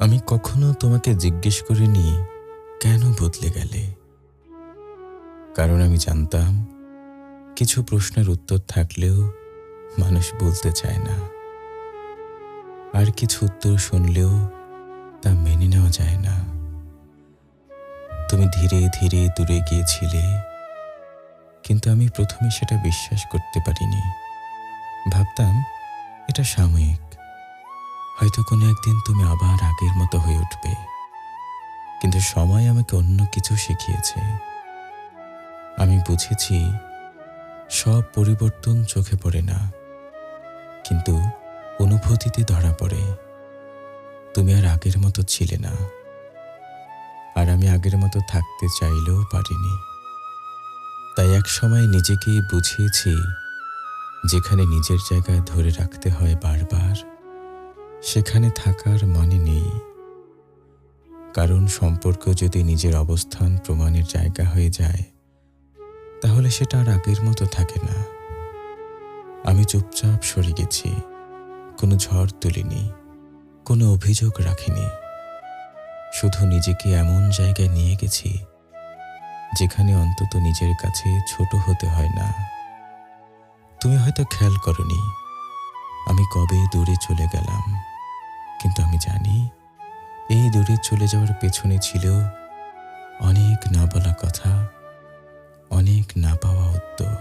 আমি কখনো তোমাকে জিজ্ঞেস করিনি কেন বদলে গেলে। কারণ আমি জানতাম কিছু প্রশ্নের উত্তর থাকলেও মানুষ বলতে চায় না, আর কিছু উত্তর শুনলেও তা মেনে নেওয়া যায় না। তুমি ধীরে ধীরে দূরে গিয়েছিলে, কিন্তু আমি প্রথমে সেটা বিশ্বাস করতে পারিনি। ভাবতাম এটা সাময়িক, হয়তো কোনো একদিন তুমি আবার আগের মতো হয়ে উঠবে। কিন্তু সময় আমাকে অন্য কিছু শিখিয়েছে। আমি বুঝেছি সব পরিবর্তন চোখে পড়ে না, কিন্তু অনুভূতিতে ধরা পড়ে। তুমি আর আগের মতো ছিলে না, আর আমি আগের মতো থাকতে চাইলেও পারিনি। তাই এক সময় নিজেকেই বুঝিয়েছি, যেখানে নিজের জায়গায় ধরে রাখতে হয় বারবার, সেখানে থাকার মানে নেই। কারণ সম্পর্ক যদি নিজের অবস্থান প্রমাণের জায়গা হয়ে যায়, তাহলে সেটা আর আগের মতো থাকে না। আমি চুপচাপ সরে গেছি, কোনো ঝড় তুলিনি, কোনো অভিযোগ রাখিনি। শুধু নিজেকে এমন জায়গায় নিয়ে গেছি যেখানে অন্তত নিজের কাছে ছোট হতে হয় না। তুমি হয়তো খেয়াল করনি আমি কবে দূরে চলে গেলাম, কিন্তু আমি জানি এই দূরে চলে যাওয়ার পেছনে ছিল অনেক না বলা কথা, অনেক না পাওয়া উত্তর।